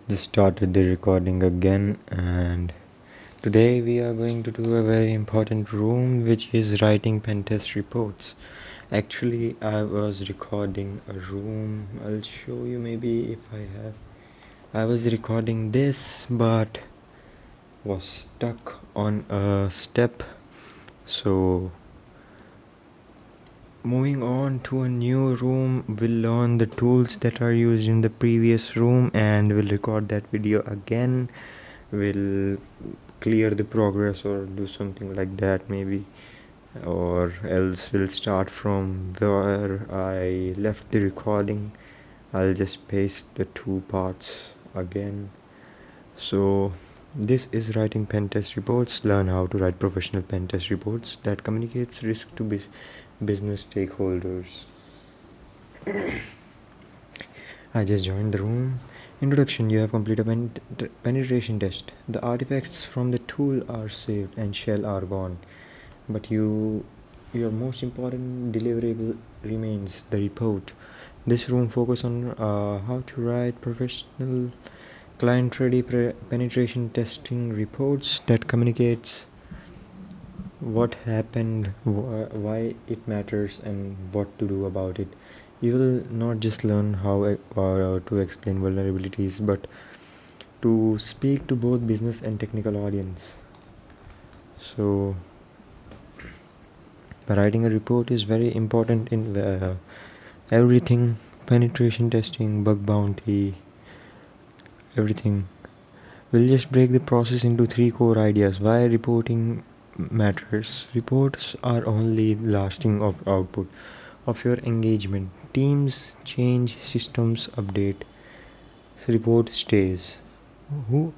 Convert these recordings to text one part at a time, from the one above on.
Just started the recording again, and today we are going to do a very important room, which is writing pen test reports. Actually, I was recording a room. I'll show you maybe if I have. I was recording this, but was stuck on a step. So, moving on to a new room, we'll learn the tools that are used in the previous room and we'll record that video again. We'll clear the progress or do something like that maybe, or else we'll start from where I left the recording. I'll just paste the two parts again. So this is writing pen test reports. Learn how to write professional pen test reports that communicates risk to business stakeholders. I just joined the room. Introduction. You have completed a penetration test. The artifacts from the tool are saved and shell are gone. But your most important deliverable remains the report. This room focus on how to write professional client-ready penetration testing reports that communicates what happened, why it matters, and what to do about it. You will not just learn how to explain vulnerabilities, but to speak to both business and technical audience. So writing a report is very important in everything: penetration testing, bug bounty, everything. We'll just break the process into three core ideas. Why reporting matters. Reports are only lasting of output of your engagement. Teams change, systems update, report stays. Who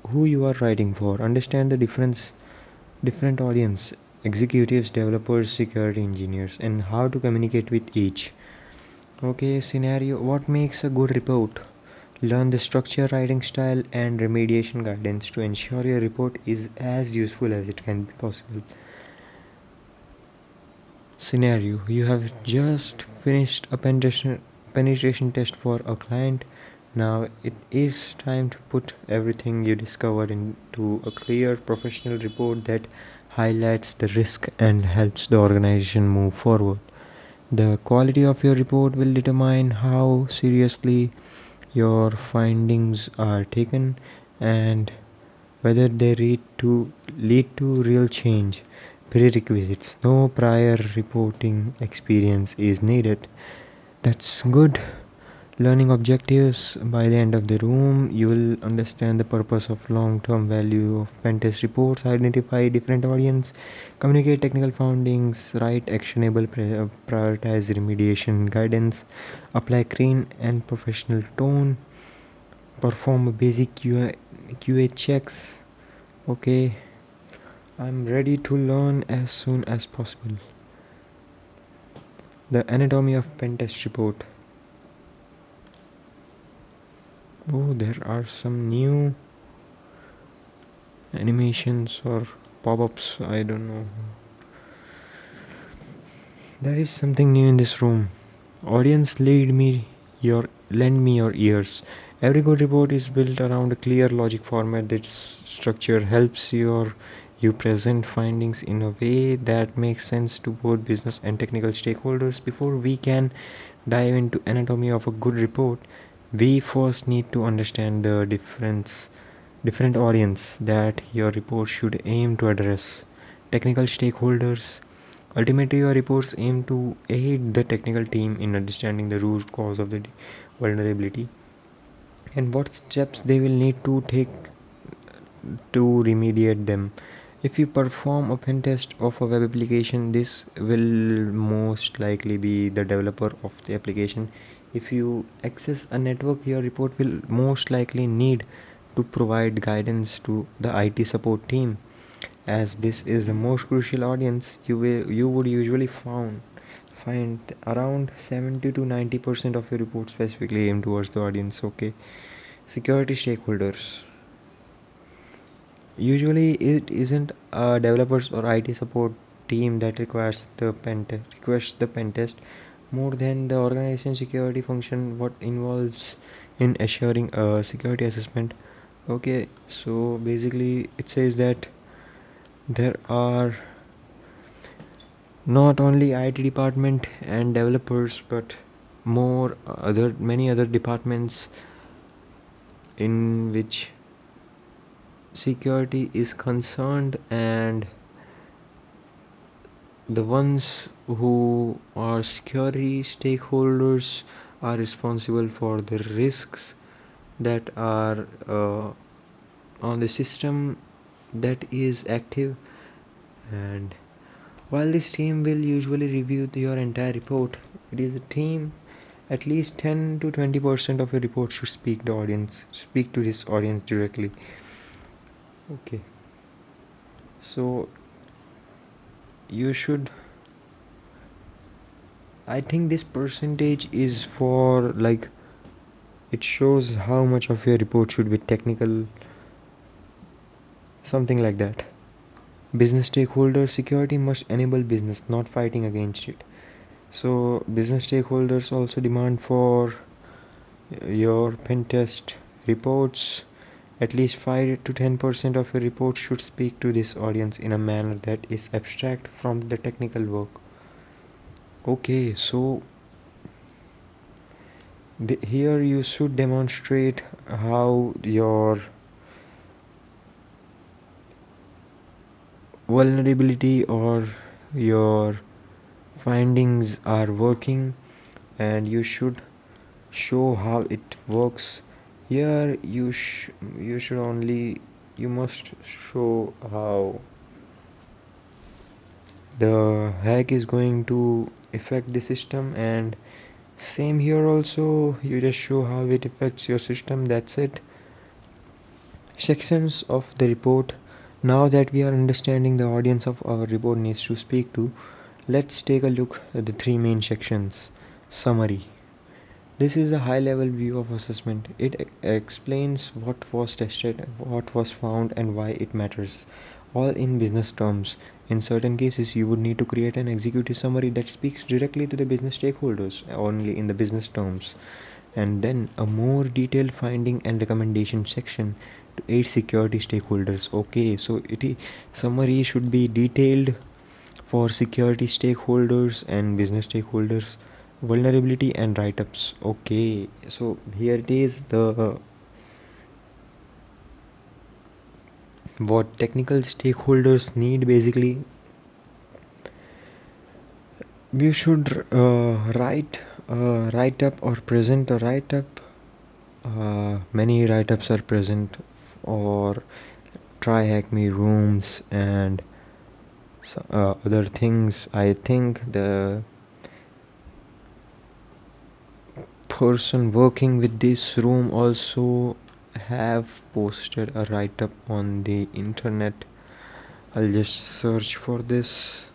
who you are writing for? Understand the different audience: executives, developers, security engineers, and how to communicate with each. Okay, scenario. What makes a good report? Learn the structure, writing style, and remediation guidance to ensure your report is as useful as it can be possible. Scenario: you have just finished a penetration test for a client. Now it is time to put everything you discovered into a clear professional report that highlights the risk and helps the organization move forward. The quality of your report will determine how seriously your findings are taken and whether they lead to real change. Prerequisites: no prior reporting experience is needed. That's good. Learning objectives. By the end of the room, you will understand the purpose of long-term value of pentest reports, identify different audience, communicate technical findings, write actionable, prioritize remediation guidance, apply clean and professional tone, perform basic QA checks. Okay, I'm ready to learn as soon as possible. The anatomy of pentest report. Oh, there are some new animations or pop-ups. I don't know. There is something new in this room. Audience, lend me your ears. Every good report is built around a clear logic format. This structure helps you present findings in a way that makes sense to both business and technical stakeholders. Before we can dive into anatomy of a good report, we first need to understand the different audience that your report should aim to address. Technical stakeholders. Ultimately, your reports aim to aid the technical team in understanding the root cause of the vulnerability and what steps they will need to take to remediate them. If you perform a pen test of a web application, this will most likely be the developer of the application. If you access a network, your report will most likely need to provide guidance to the IT support team. As this is the most crucial audience, you would usually find around 70 to 90% of your report specifically aimed towards the audience. Okay, security stakeholders. Usually, it isn't a developers or IT support team that requests the pen test more than the organization security function. What involves in assuring a security assessment. Okay, so basically it says that there are not only IT department and developers, but many other departments in which security is concerned, and the ones who are security stakeholders are responsible for the risks that are on the system that is active. And while this team will usually review your entire report, it is a team, at least 10 to 20% of your report should speak to this audience directly. Okay, so you should, I think this percentage is for, like, it shows how much of your report should be technical, something like that. Business stakeholder security must enable business, not fighting against it. So business stakeholders also demand for your Pentest reports. At least 5 to 10% of your report should speak to this audience in a manner that is abstract from the technical work. Okay, so here you should demonstrate how your vulnerability or your findings are working, and you should show how it works. Here you should only, you must show how the hack is going to affect the system, and same here also, you just show how it affects your system. That's it. Sections of the report. Now that we are understanding the audience of our report needs to speak to, let's take a look at the three main sections. Summary. This is a high level view of assessment. It explains what was tested, what was found, and why it matters, all in business terms. In certain cases, you would need to create an executive summary that speaks directly to the business stakeholders, only in the business terms. And then a more detailed finding and recommendation section to aid security stakeholders. Okay, so summary should be detailed for security stakeholders and business stakeholders. Vulnerability and write-ups. Okay, so here it is, the what technical stakeholders need. Basically, you should write up or present a write up. Many write-ups are present, or tryhackme rooms and other things. I think the person working with this room also have posted a write-up on the internet. I'll just search for this.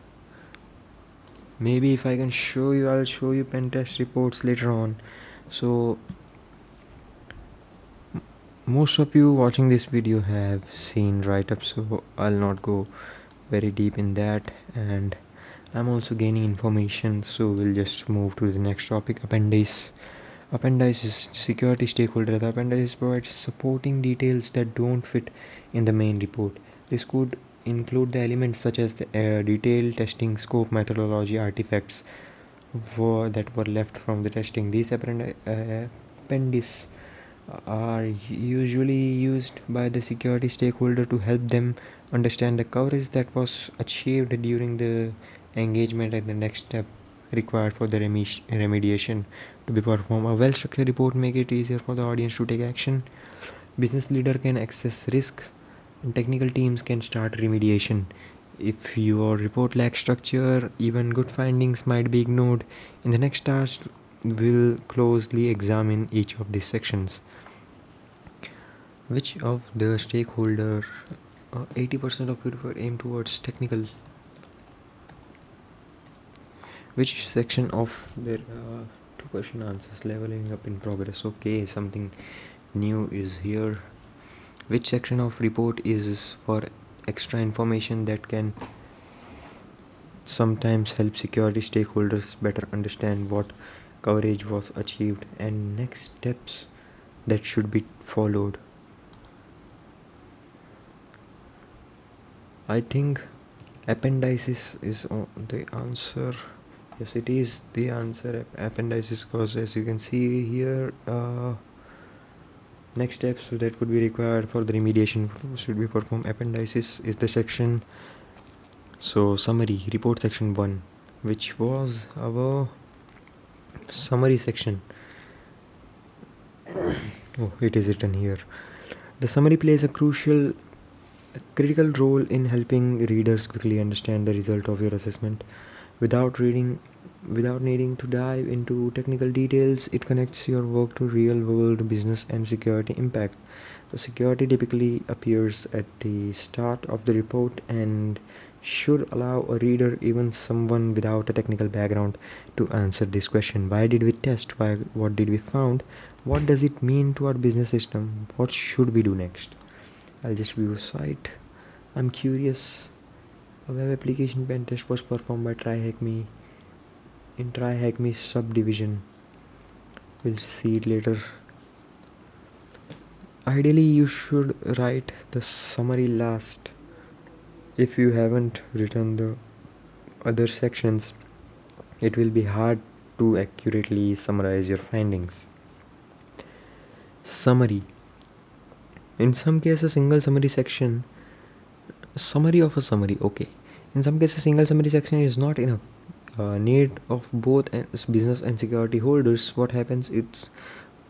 Maybe if I can show you, I'll show you Pentest reports later on. So most of you watching this video have seen write-ups, so I'll not go very deep in that, and I'm also gaining information, so we'll just move to the next topic. Appendice. Appendice is security stakeholder. The appendice provides supporting details that don't fit in the main report. This could include the elements such as the detailed testing scope, methodology, artifacts that were left from the testing. These appendices are usually used by the security stakeholder to help them understand the coverage that was achieved during the engagement and the next step required for the remediation to be performed. A well-structured report makes it easier for the audience to take action. Business leader can assess risk, and technical teams can start remediation. If your report lacks structure, even good findings might be ignored. In the next task, we'll closely examine each of these sections. Which of the stakeholder 80% of your aim towards technical. Which section of their two question answers, leveling up in progress. Okay, something new is here. Which section of report is for extra information that can sometimes help security stakeholders better understand what coverage was achieved and next steps that should be followed? I think appendices is the answer. Yes, it is the answer, appendices, because as you can see here, next steps that would be required for the remediation should be performed. Appendices is the section. So summary, report section 1, which was our summary section. Oh, it is written here. The summary plays a critical role in helping readers quickly understand the result of your assessment. Without needing to dive into technical details, it connects your work to real world business and security impact. The security typically appears at the start of the report and should allow a reader, even someone without a technical background, to answer this question: why did we test? What did we found? What does it mean to our business system? What should we do next? I'll just view a site. I'm curious. A web application pen test was performed by tryhackme in tryhackme subdivision. We'll see it later. Ideally, you should write the summary last. If you haven't written the other sections, it will be hard to accurately summarize your findings. Summary. In some cases, single summary section. Summary of a summary. Okay. In some cases, single summary section is not enough. Need of both business and security holders. What happens? It's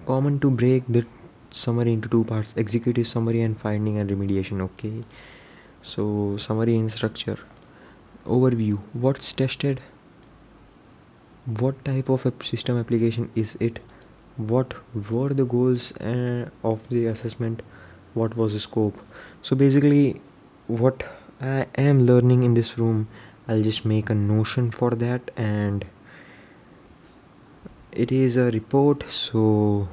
common to break the summary into two parts: executive summary and finding and remediation. Okay. So summary in structure. Overview. What's tested? What type of a system application is it? What were the goals of the assessment? What was the scope? So basically, what I am learning in this room, I'll just make a notion for that, and it is a report, so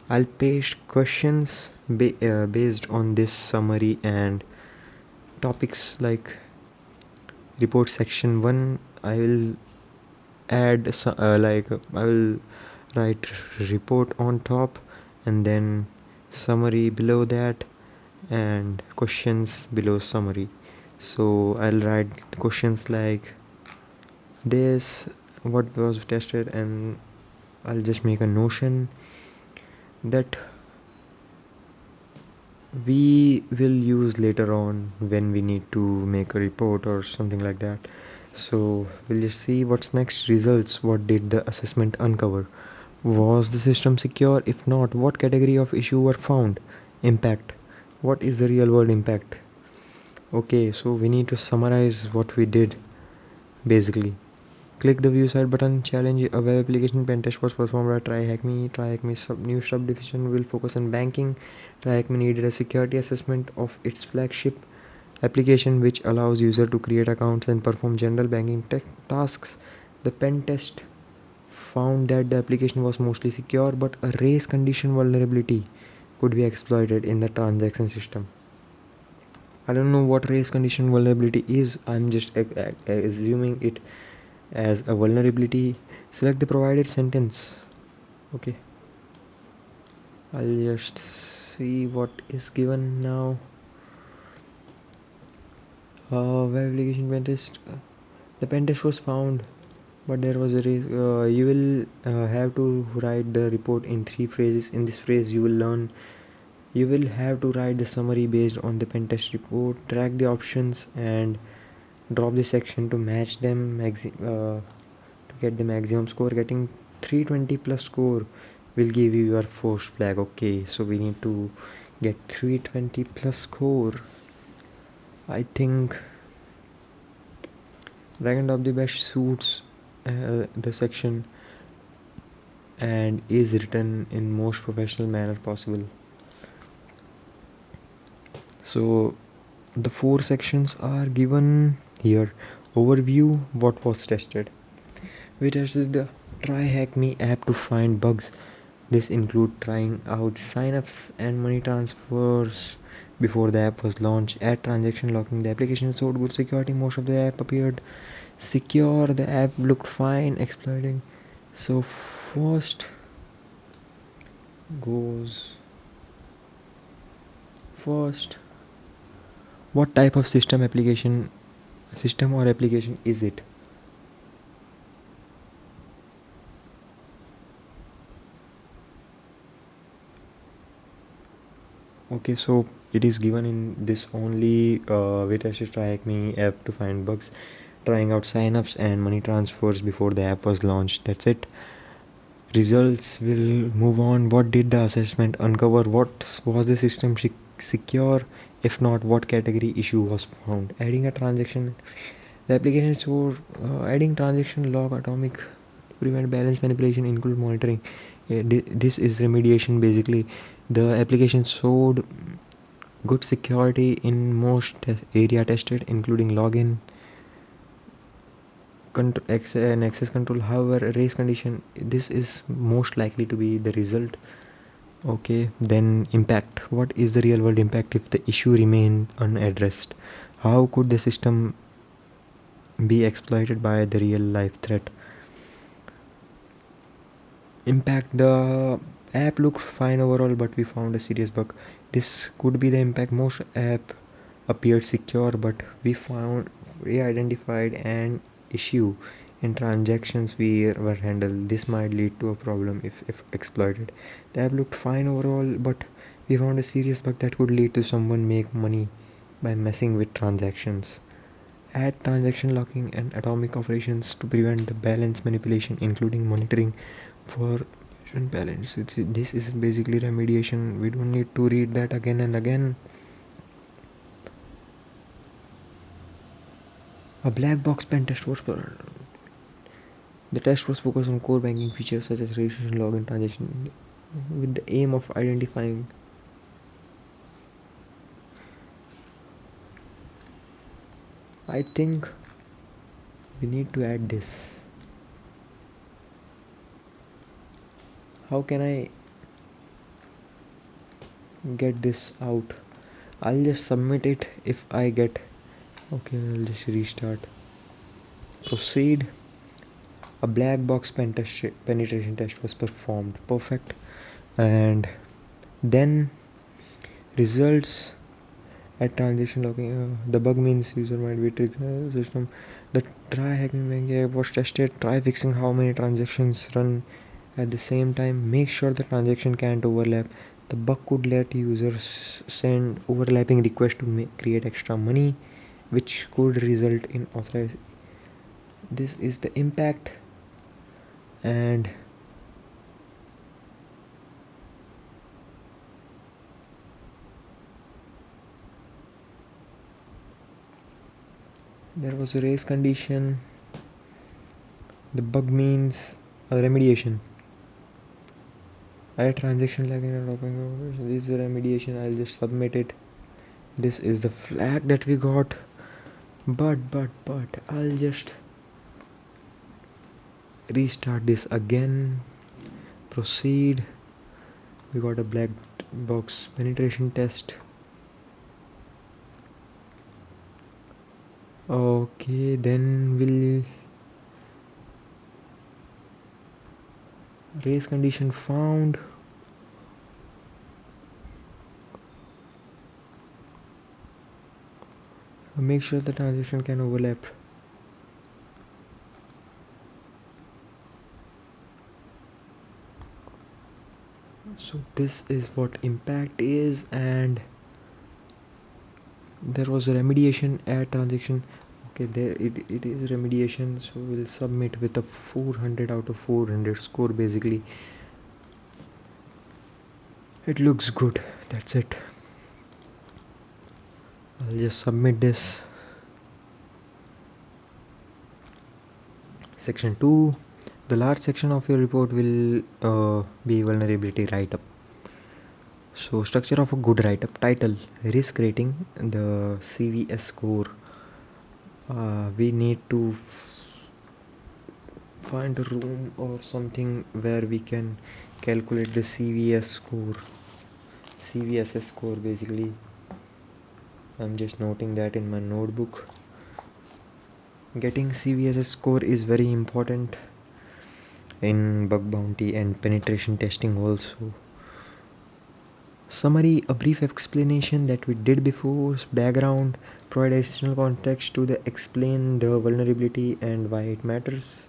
I'll paste questions based on this summary and topics like report section 1. I will add I will write report on top, and then summary below that, and questions below summary. So I'll write questions like this: what was tested, and I'll just make a notion that we will use later on when we need to make a report or something like that. So we'll just see what's next. Results. What did the assessment uncover? Was the system secure? If not, what category of issue were found? Impact. What is the real world impact? Okay, so we need to summarize what we did basically. Click the view site button. Challenge. A web application pen test was performed by tryhackme. New subdivision will focus on banking. Tryhackme needed a security assessment of its flagship application, which allows user to create accounts and perform general banking tasks. The pen test found that the application was mostly secure, but a race condition vulnerability could be exploited in the transaction system. I don't know what race condition vulnerability is. I'm just assuming it as a vulnerability. Select the provided sentence. Okay, I'll just see what is given now. Web application pen test. The pen test was found, but there was a risk. You will have to write the report in 3 phrases. In this phrase, you will have to write the summary based on the pen test report. Track the options and drop the section to match them. To get the maximum score. Getting 320 plus score will give you your first flag. Okay, so we need to get 320 plus score. I think drag and drop the best suits the section and is written in most professional manner possible. So the 4 sections are given here. Overview. What was tested? We tested the tryhackme app to find bugs. This include trying out signups and money transfers before the app was launched. At transaction locking, the application showed good security. Most of the app appeared secure. The app looked fine. Exploiting. So first goes first, what type of system or application is it? Okay, so it is given in this only we tested tryhackme app to find bugs, trying out signups and money transfers before the app was launched. That's it. Results will move on. What did the assessment uncover? What was the system secure? If not, what category issue was found? Adding a transaction. The application for adding transaction log atomic to prevent balance manipulation include monitoring. This is remediation basically. The application showed good security in most area tested, including login, and access control. However, race condition. This is most likely to be the result. Okay, then impact. What is the real world impact if the issue remained unaddressed? How could the system be exploited by the real life threat? Impact. The app looked fine overall, but we found a serious bug. This could be the impact. Most app appeared secure, but we identified an issue in transactions we were handled. This might lead to a problem if exploited. The app looked fine overall, but we found a serious bug that could lead to someone make money by messing with transactions. Add transaction locking and atomic operations to prevent the balance manipulation, including monitoring for balance. This is basically remediation. We don't need to read that again and again. A black box pen test was the test was focused on core banking features such as registration, login, transaction, with the aim of identifying. I think we need to add this. How can I get this out? I'll just submit it if I get. Okay, I'll just restart. Proceed. A black box penetration test was performed. Perfect. And then results at transaction logging. The bug means user might be triggered system. The try hacking bank was tested. Try fixing how many transactions run at the same time. Make sure the transaction can't overlap. The bug could let users send overlapping requests to create extra money, which could result in authorized. This is the impact. And there was a race condition. The bug means remediation. Add transaction like in a logging. This is the remediation. I'll just submit it. This is the flag that we got. But I'll just restart this again. Proceed. We got a black box penetration test. Okay, then we'll race condition found. Make sure the transaction can overlap. So this is what impact is, and there was a remediation at transaction. Okay, there it is remediation, so we'll submit with a 400 out of 400 score. Basically it looks good. That's it. I'll just submit this. Section 2. The large section of your report will be vulnerability write-up. So structure of a good write-up. Title: risk rating, the CVS score. We need to find a room or something where we can calculate the CVS score. CVS score basically. I'm just noting that in my notebook. Getting CVS score is very important in bug bounty and penetration testing also. Summary, a brief explanation that we did before, background, provide additional context to the explain the vulnerability and why it matters.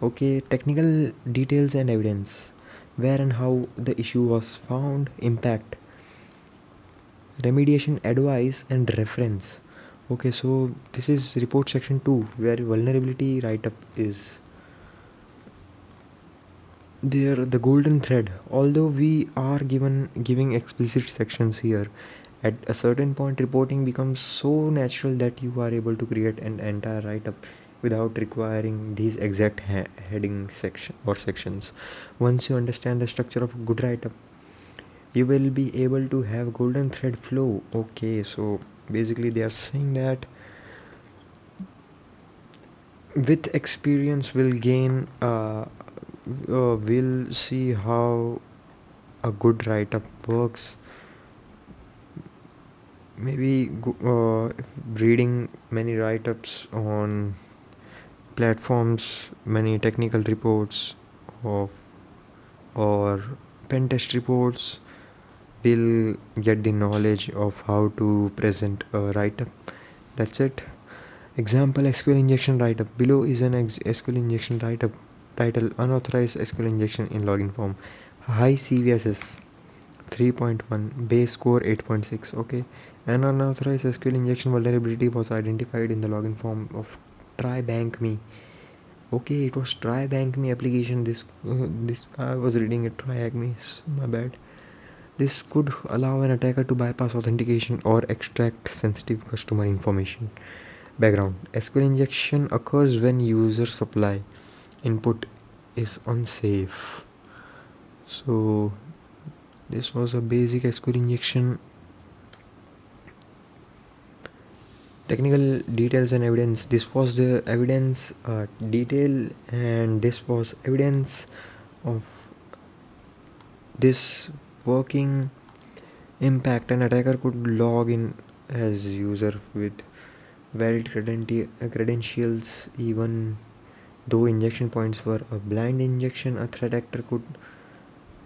Okay, technical details and evidence, where and how the issue was found, impact, remediation advice and reference. Okay, so this is report section 2 where vulnerability write up is there. The golden thread, although we are giving explicit sections here, at a certain point reporting becomes so natural that you are able to create an entire write up without requiring these exact heading section or sections. Once you understand the structure of a good write up, you will be able to have golden thread flow. Okay, so basically they are saying that with experience we'll gain we'll see how a good write-up works. Maybe reading many write-ups on platforms, many technical reports of or Pentest reports, will get the knowledge of how to present a write-up. That's it. Example SQL injection write-up. Below is an SQL injection write-up. Title: Unauthorized SQL injection in login form. High CVSS 3.1, base score 8.6. Okay, an unauthorized SQL injection vulnerability was identified in the login form of tryhackme. Okay, it was tryhackme application. This I was reading it. Tryhackme. My bad. This could allow an attacker to bypass authentication or extract sensitive customer information. Background: SQL injection occurs when user supply input is unsafe. So this was a basic SQL injection. Technical details and evidence. This was the evidence detail, and this was evidence of this working. Impact: an attacker could log in as user with valid credentials even though injection points were a blind injection. A threat actor could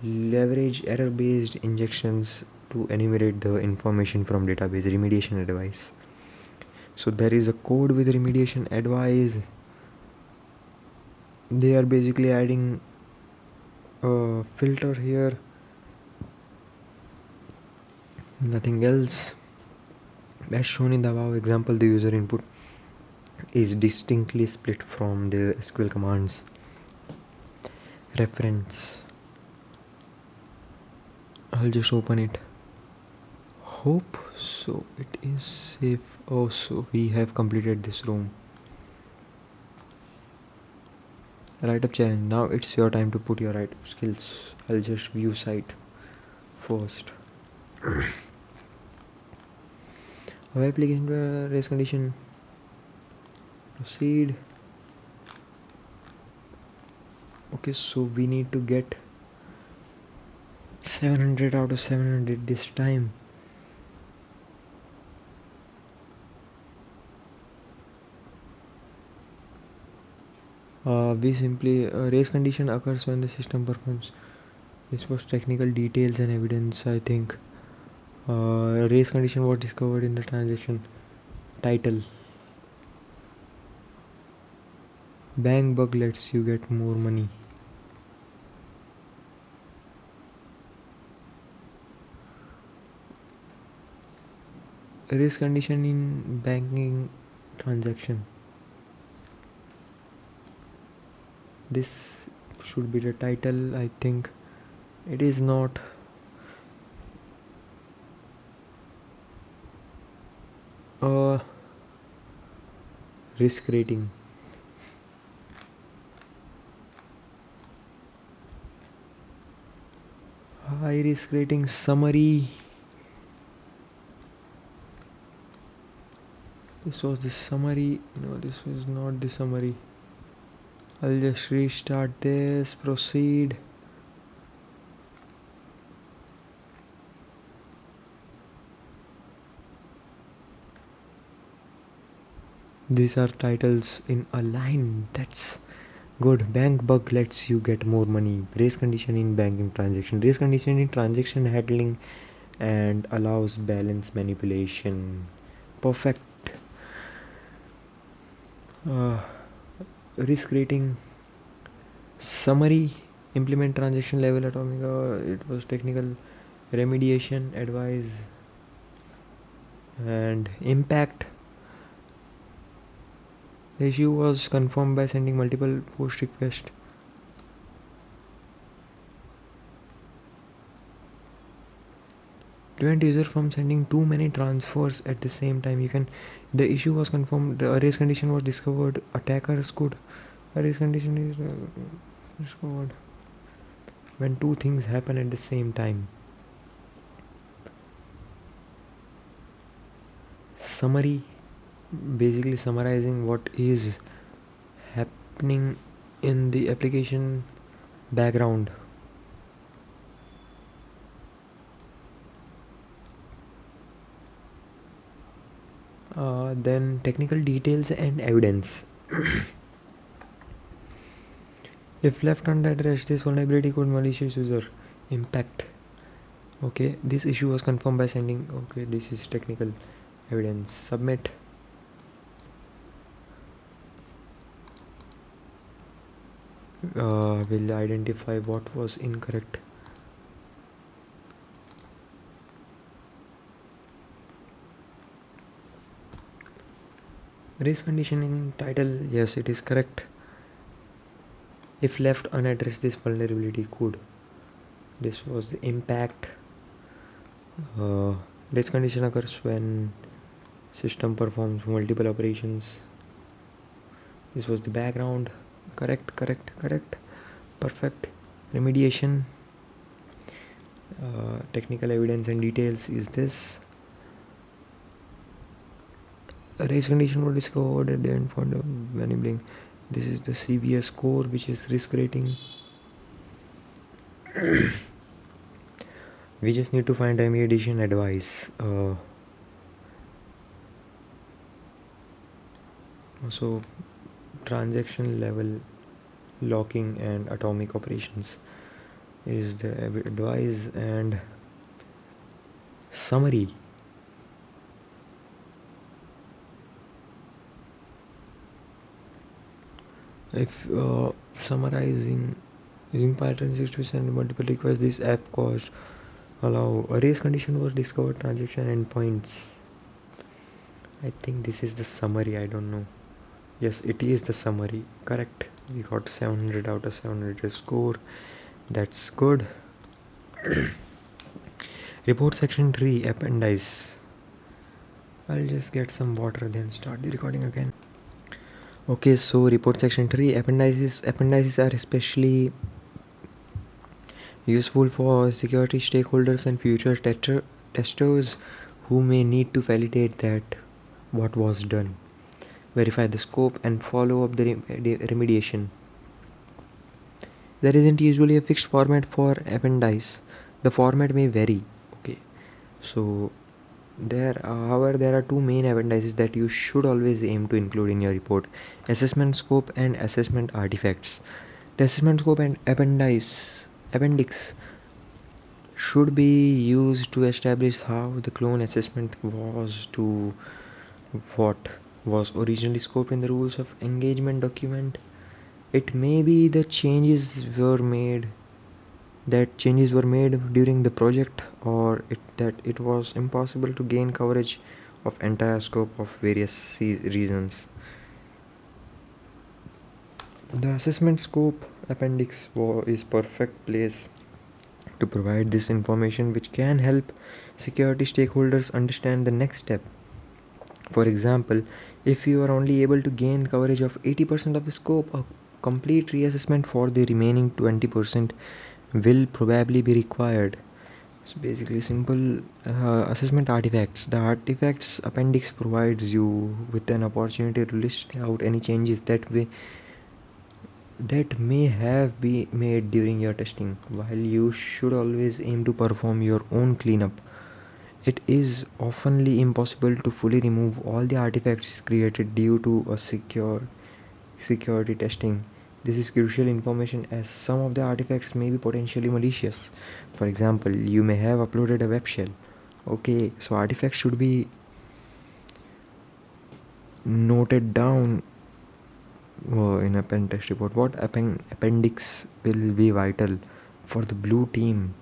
leverage error-based injections to enumerate the information from database. Remediation advice. So there is a code with remediation advice. They are basically adding a filter here, nothing else. As shown in the above example, the user input is distinctly split from the SQL commands. Reference, I'll just open it. Hope so it is safe. Oh, so we have completed this room. Write up challenge. Now it's your time to put your write up skills. I'll just view site first. Our application race condition. Proceed. Okay, so we need to get 700 out of 700 this time. We simply race condition occurs when the system performs. This was technical details and evidence, I think. Race condition was discovered in the transaction. Title: bank bug lets you get more money. Race condition in banking transaction. This should be the title, I think. It is not. Risk rating. High risk rating summary. This was the summary. No, this was not the summary. I'll just restart this. Proceed. These are titles in a line. That's good. Bank bug lets you get more money. Race condition in banking transaction. Race condition in transaction handling and allows balance manipulation. Perfect. uh, Risk rating summary: implement transaction level atomic. It was technical remediation advice. And impact: the issue was confirmed by sending multiple post requests. Prevent user from sending too many transfers at the same time. You can The issue was confirmed, the race condition was discovered, attackers could a race condition is discovered when two things happen at the same time. Summary: basically summarizing what is happening in the application background. Then technical details and evidence. If left unaddressed, this vulnerability could malicious user impact. Okay, this issue was confirmed by sending. Okay, this is technical evidence. Submit. Will identify what was incorrect. Race conditioning title: yes, it is correct. If left unaddressed, this vulnerability could. This was the impact. Race condition occurs when system performs multiple operations. This was the background. Correct, correct, correct. Perfect. Remediation. Technical evidence and details is this. A race condition was discovered at the end for the enabling. This is the CVS score, which is risk rating. We just need to find remediation advice. So transaction level locking and atomic operations is the advice. And summary: if summarizing, using Python 6 to send multiple requests, this app caused allow a race condition was discovered, transaction endpoints. I think this is the summary, I don't know. Yes, it is the summary. Correct. We got 700 out of 700 score. That's good. Report section 3 appendice. I'll just get some water then start the recording again. Okay, so report section 3 appendices are especially useful for security stakeholders and future testers who may need to validate that what was done, verify the scope, and follow up the remediation. There isn't usually a fixed format for appendice. The format may vary. Okay, so however, there are two main appendices that you should always aim to include in your report: assessment scope and assessment artifacts. The assessment scope and appendix should be used to establish how the clone assessment was to what was originally scoped in the rules of engagement document. It may be that changes were made during the project, or that it was impossible to gain coverage of entire scope of various reasons. The assessment scope appendix is perfect place to provide this information, which can help security stakeholders understand the next step. For example, if you are only able to gain coverage of 80% of the scope, a complete reassessment for the remaining 20% will probably be required. So basically simple assessment artifacts. The artifacts appendix provides you with an opportunity to list out any changes that may have been made during your testing. While you should always aim to perform your own cleanup, it is oftenly impossible to fully remove all the artifacts created due to a security testing. This is crucial information as some of the artifacts may be potentially malicious. For example, you may have uploaded a web shell Okay, so artifacts should be noted down in a pen test report. What appendix will be vital for the blue team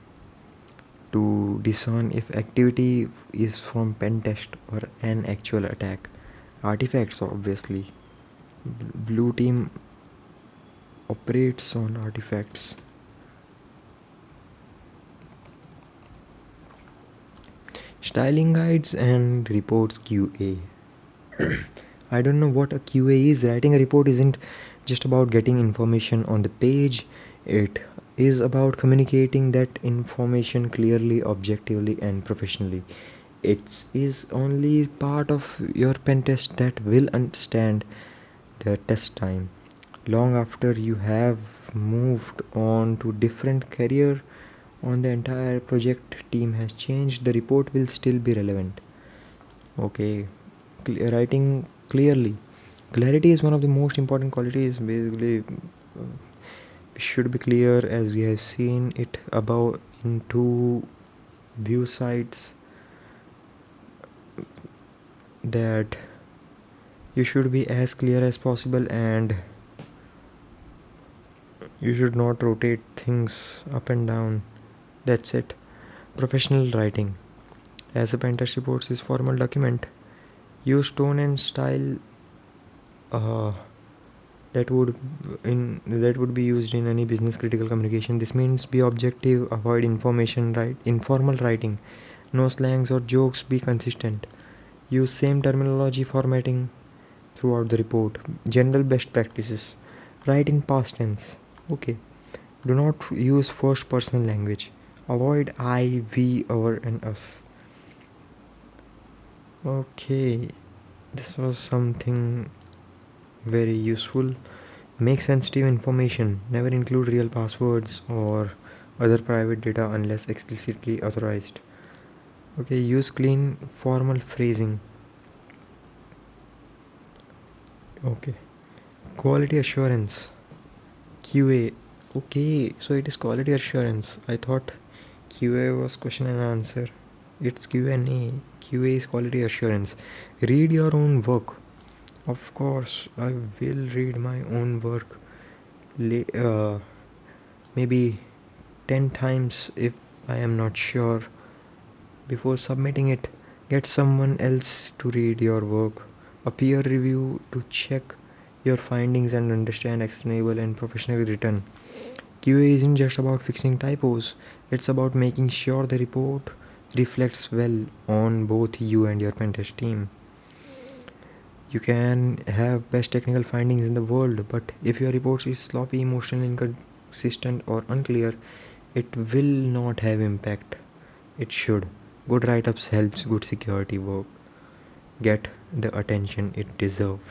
to discern if activity is from pen test or an actual attack? Artifacts, obviously. Blue team operates on artifacts. Styling guides and reports QA. I don't know what a QA is. Writing a report isn't just about getting information on the page, it is about communicating that information clearly, objectively, and professionally. It is only part of your pen test that will understand the test time. Long after you have moved on to different career on the entire project team has changed, the report will still be relevant. Okay, writing clearly. Clarity is one of the most important qualities. Basically, should be clear, as we have seen it above in two view sites, that you should be as clear as possible and you should not rotate things up and down. That's it. Professional writing. As a Pentest reports is formal document, use tone and style uh, that would be used in any business critical communication. This means be objective, avoid informal writing, no slangs or jokes, be consistent. Use same terminology formatting throughout the report. General best practices. Write in past tense. Okay. Do not use first person language. Avoid I, we, our, and us. Okay. This was something very useful. Make sensitive information. Never include real passwords or other private data unless explicitly authorized. Okay, use clean formal phrasing. Okay. Quality assurance. QA. Okay, so it is quality assurance. I thought QA was question and answer. It's Q&A. QA is quality assurance. Read your own work. Of course, I will read my own work. Maybe 10 times if I am not sure before submitting it. Get someone else to read your work, a peer review to check your findings and understand explainable and professionally written. QA isn't just about fixing typos, it's about making sure the report reflects well on both you and your pentest team. You can have best technical findings in the world, but if your report is sloppy, emotional, inconsistent, or unclear, it will not have impact. It should. Good write-ups helps good security work get the attention it deserves.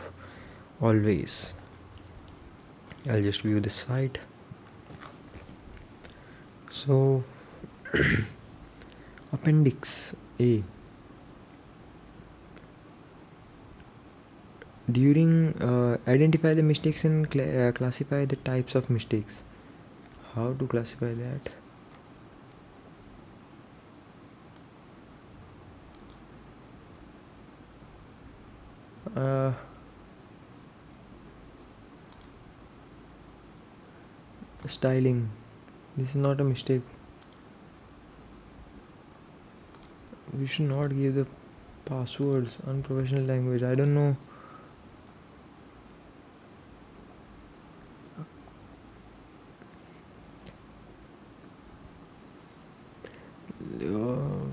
Always. I'll just view the site. So, Appendix A. During identify the mistakes and classify the types of mistakes. How to classify that? Uh, styling. This is not a mistake. We should not give the passwords. Unprofessional language. I don't know. Uh,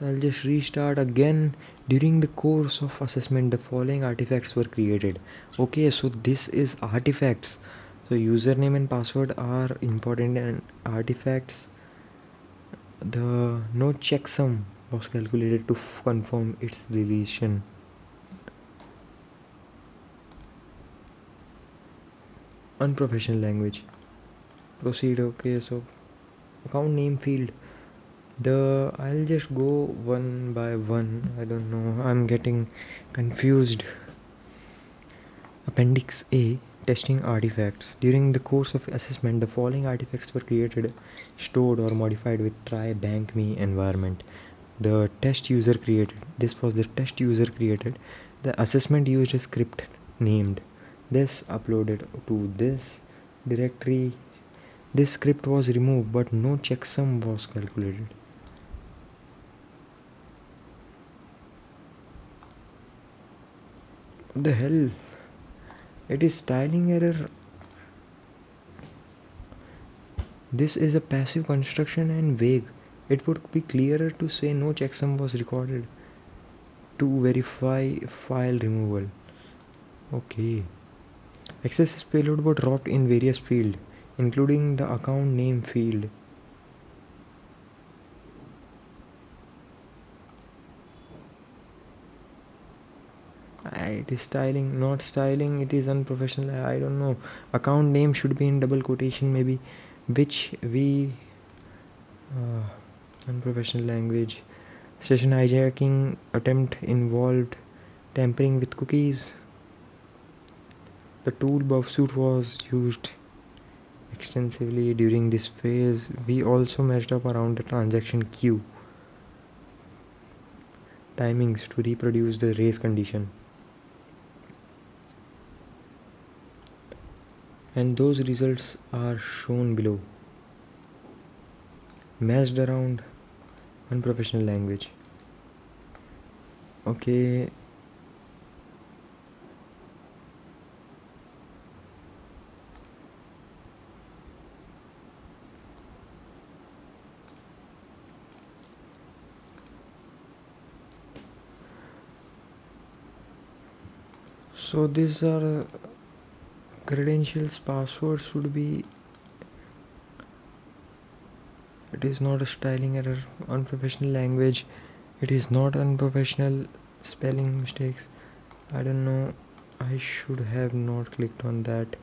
I'll just restart again. During the course of assessment, the following artifacts were created. Okay, so this is artifacts. So username and password are important, and artifacts. The no checksum was calculated to confirm its deletion. Unprofessional language. Proceed. Okay, so account name field. I'll just go one by one. I don't know. I'm getting confused. Appendix A. Testing artifacts. During the course of assessment, the following artifacts were created, stored, or modified with tryhackme environment. The test user created. This was the test user created. The assessment used a script named this uploaded to this directory. This script was removed, but no checksum was calculated. What the hell? It is styling error. This is a passive construction and vague. It would be clearer to say no checksum was recorded to verify file removal. Okay. XSS payload was dropped in various fields, including the account name field. It is styling, not styling. It is unprofessional. I don't know. Account name should be in double quotation, maybe, which we unprofessional language. Session hijacking attempt involved tampering with cookies. The tool buffsuit was used extensively during this phase. We also messed up around the transaction queue timings to reproduce the race condition. And those results are shown below. Messed around, unprofessional language. Okay. So these are credentials, passwords should be. It is not a styling error, unprofessional language. It is not unprofessional, spelling mistakes. I don't know. I should have not clicked on that.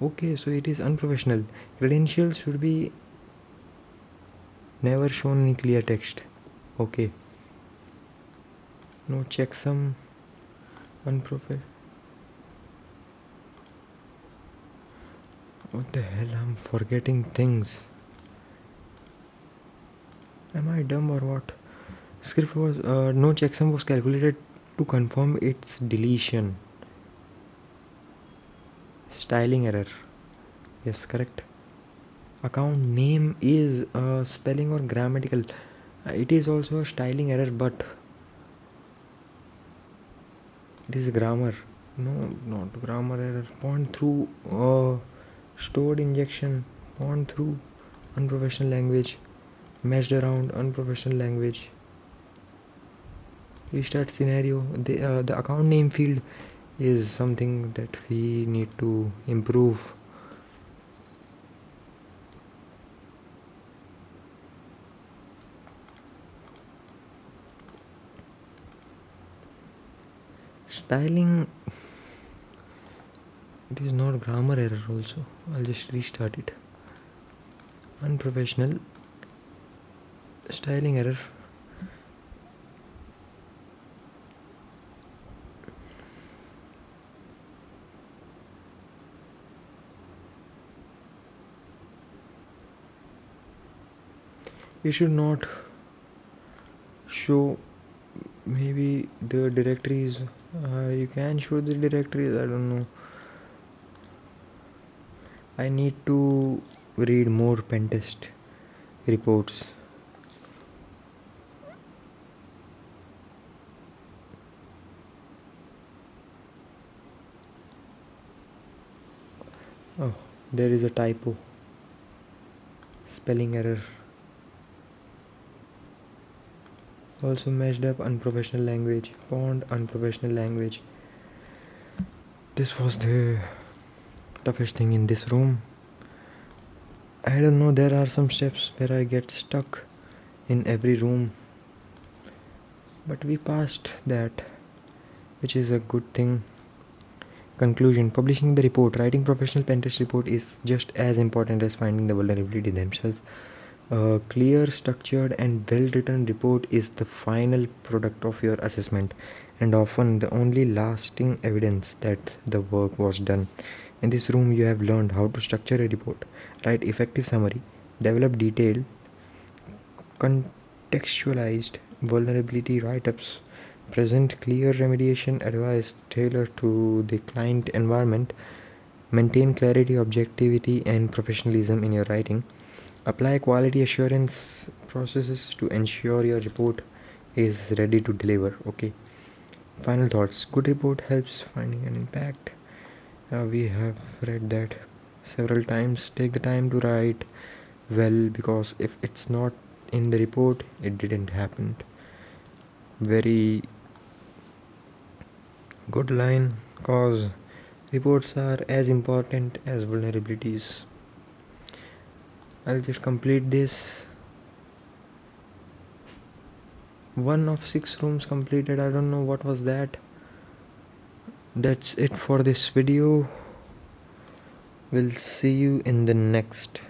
Okay, so it is unprofessional. Credentials should be never shown in clear text. Okay. No checksum. Unprofessional. What the hell? I'm forgetting things. Am I dumb or what? Script was no checksum was calculated to confirm its deletion. Styling error. Yes, correct. Account name is spelling or grammatical. It is also a styling error, but it is grammar. No, not grammar error. Point through stored injection. Point through unprofessional language. Messed around unprofessional language. Restart scenario. The account name field is something that we need to improve. Styling, it is not grammar error also. I'll just restart it. Unprofessional styling error. You should not show maybe the directories. You can show the directories. I don't know. I need to read more Pentest reports. Oh, there is a typo. Spelling error. Also messed up unprofessional language. Pond unprofessional language. This was the toughest thing in this room. I don't know, there are some steps where I get stuck in every room, but we passed that, which is a good thing. Conclusion. Publishing the report. Writing professional pentest report is just as important as finding the vulnerability themselves. A clear, structured, and well written report is the final product of your assessment and often the only lasting evidence that the work was done. In this room, you have learned how to structure a report, write effective summary, develop detailed, contextualized vulnerability write ups, present clear remediation advice tailored to the client environment, maintain clarity, objectivity, and professionalism in your writing. Apply quality assurance processes to ensure your report is ready to deliver. Okay. Final thoughts. Good report helps finding an impact. We have read that several times. Take the time to write well because if it's not in the report, it didn't happen. Very good line cause reports are as important as vulnerabilities. I'll just complete this. 1 of 6 rooms completed. I don't know what was that. That's it for this video. We'll see you in the next.